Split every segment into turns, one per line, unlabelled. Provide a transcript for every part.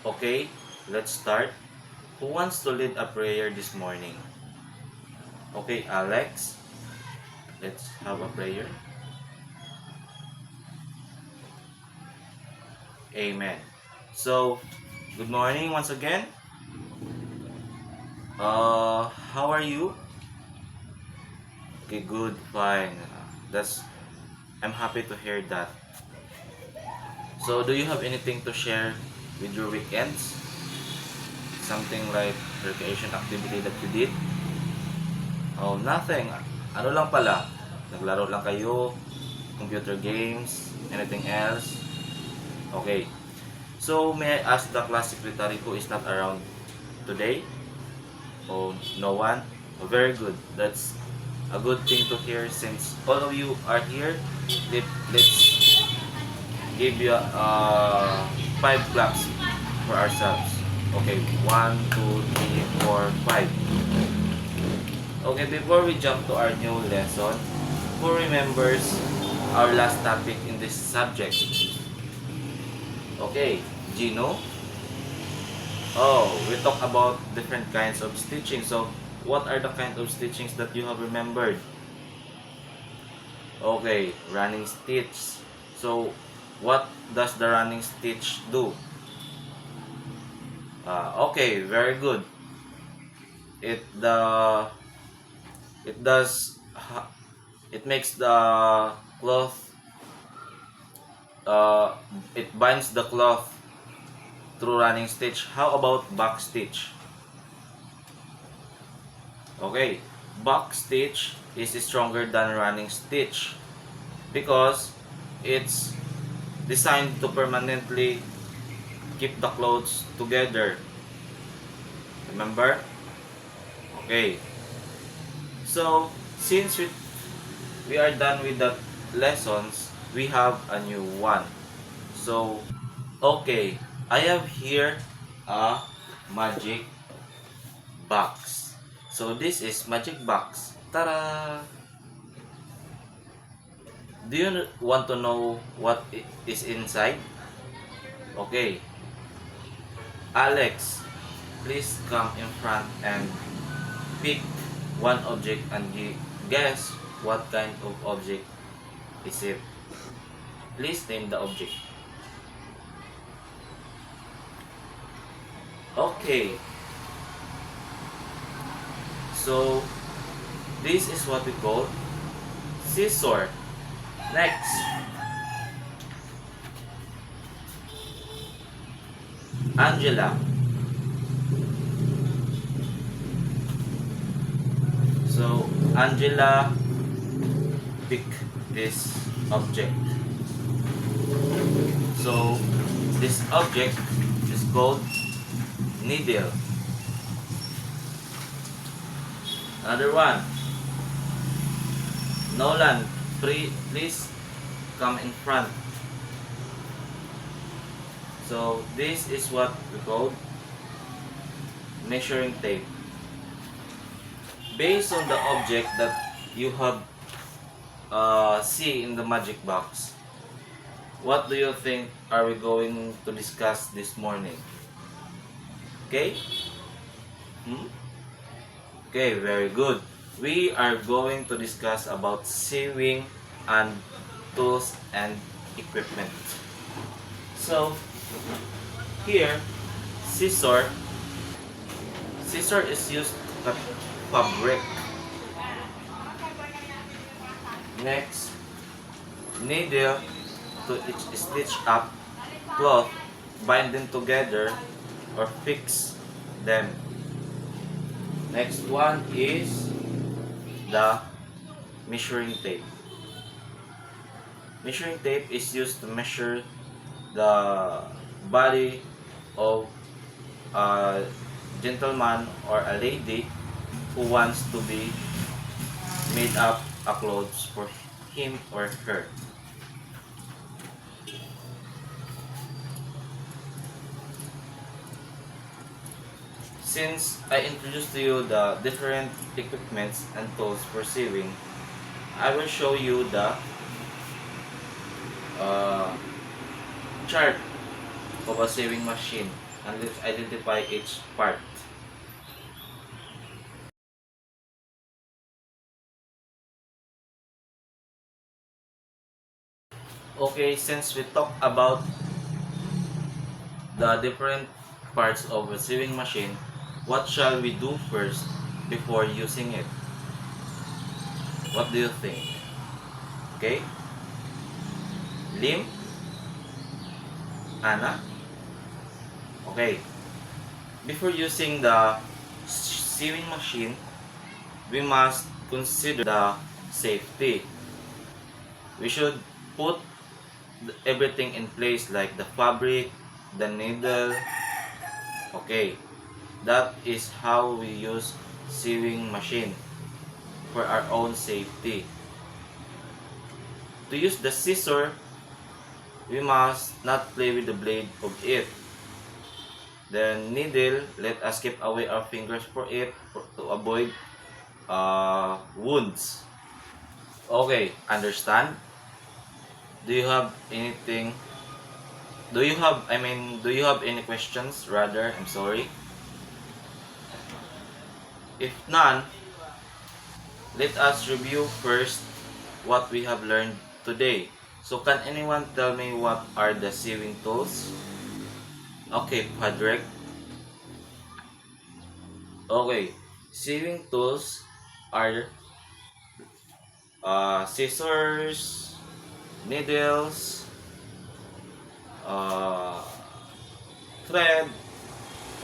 Okay, let's start. Who wants to lead a prayer this morning? Okay, Alex, let's have a prayer. Amen. So, good morning once again. How are you? Okay, good, fine. I'm happy to hear that. So, do you have anything to share with your weekends? Something like recreation activity that you did? Oh, nothing. Ano lang pala? Naglaro lang kayo? Computer games? Anything else? Okay. So, may I ask the class secretary who is not around today? Oh, no one? Oh, very good. That's a good thing to hear since all of you are here. Let's give you 5 claps for ourselves. Okay, 1, 2, 3, 4, 5. Okay, before we jump to our new lesson, who remembers our last topic in this subject? Okay, Gino? Oh, we talk about different kinds of stitching. So, what are the kind of stitchings that you have remembered? Okay, running stitch. So, what does the running stitch do? Okay, very good. It the it does it makes the cloth it binds the cloth through running stitch. How about back stitch? Okay, back stitch is stronger than running stitch because it's designed to permanently keep the clothes together. Remember? Okay. So, since we are done with the lessons, we have a new one. So, okay, I have here a magic box. So, this is magic box. Tara! Do you want to know what is inside? Okay. Alex, please come in front and pick one object and guess what kind of object is it. Please name the object. Okay. So, this is what we call scissor. Next. Angela. So, Angela pick this object. So, this object is called needle. Another one. Nolan, please come in front. So, this is what we call measuring tape. Based on the object that you have see in the magic box, what do you think are we going to discuss this morning? Okay? Okay, very good. We are going to discuss about sewing and tools and equipment. So, here, scissor is used to cut fabric. Next, needle to stitch up cloth, bind them together or fix them. Next one is the measuring tape. Measuring tape is used to measure the body of a gentleman or a lady who wants to be made up a clothes for him or her. Since I introduced to you the different equipments and tools for sewing, I will show you the chart of a sewing machine. and let's identify each part. Okay, since we talked about the different parts of a sewing machine, what shall we do first before using it? What do you think? Okay? Lim? Anna? Okay. Before using the sewing machine, we must consider the safety. We should put everything in place like the fabric, the needle. Okay. That is how we use sewing machine for our own safety. To use the scissor, we must not play with the blade of it. The needle, let us keep away our fingers for it to avoid wounds. Okay, understand? Do you have anything? Do you have any questions? Rather, I'm sorry. If none, let us review first what we have learned today. So can anyone tell me what are the sewing tools? Okay, Patrick. Okay, sewing tools are scissors, needles, uh, thread.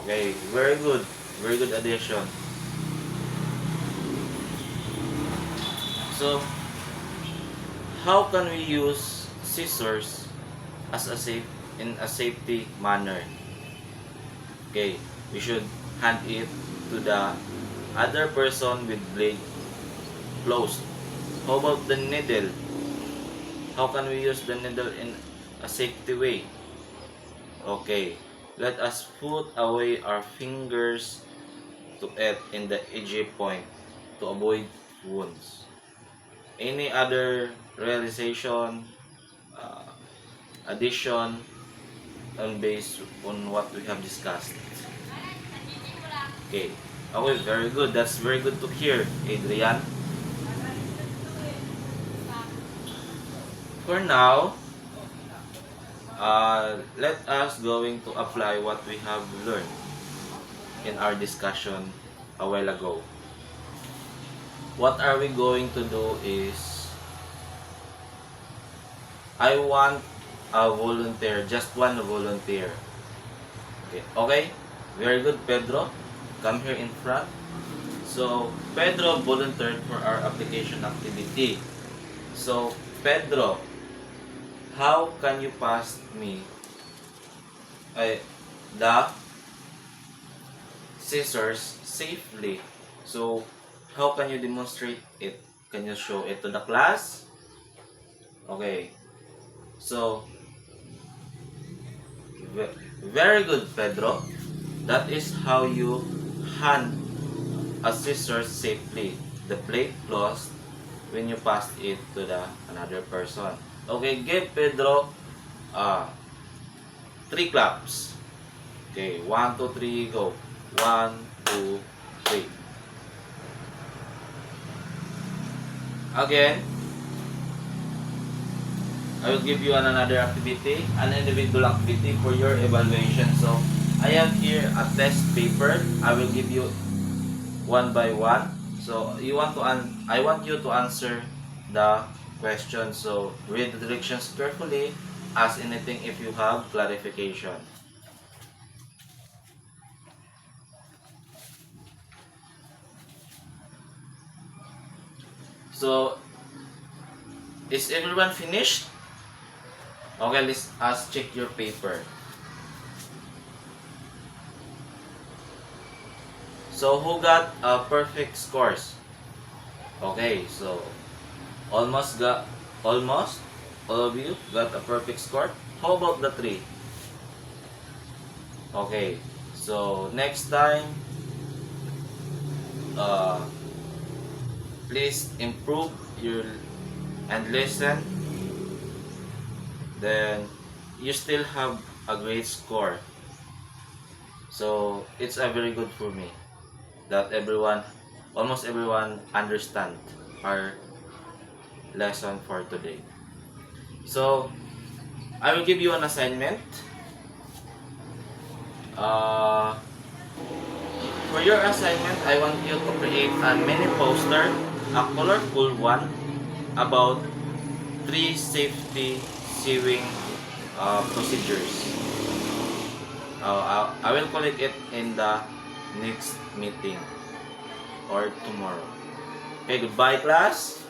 Okay, very good addition. So, how can we use scissors as a in a safety manner? Okay, we should hand it to the other person with blade closed. How about the needle? How can we use the needle in a safety way? Okay, let us put away our fingers to it in the edgy point to avoid wounds. Any other realization, uh, addition on based on what we have discussed? Okay. Okay, very good. That's very good to hear, Adrian. For now, let us going to apply what we have learned in our discussion a while ago. What are we going to do is, I want a volunteer, just one volunteer. Okay, okay? Very good, Pedro. Come here in front. So, Pedro volunteered for our application activity. So, Pedro, how can you pass me the scissors safely? So, how can you demonstrate it? Can you show it to the class? Okay. So, very good, Pedro. That is how you hand a scissors safely. The plate closed when you pass it to the another person. Okay, give Pedro 3 claps. Okay, 1, 2, 3, go. 1, 2, 3. Again, I will give you another activity, an individual activity for your evaluation. So, I have here a test paper. I will give you one by one. So, I want you to answer the question. So, read the directions carefully. Ask anything if you have clarification. So, is everyone finished? Okay, let's check your paper. So, who got perfect scores? Okay, so almost all of you got a perfect score. How about the 3? Okay, so next time, please improve your and listen. Then you still have a great score. So it's a very good for me that almost everyone understand our lesson for today. So I will give you an assignment. Uh, for your assignment, I want you to create a mini poster, a colorful one, about 3 safety sewing procedures. I will collect it in the next meeting or tomorrow. Okay, goodbye class.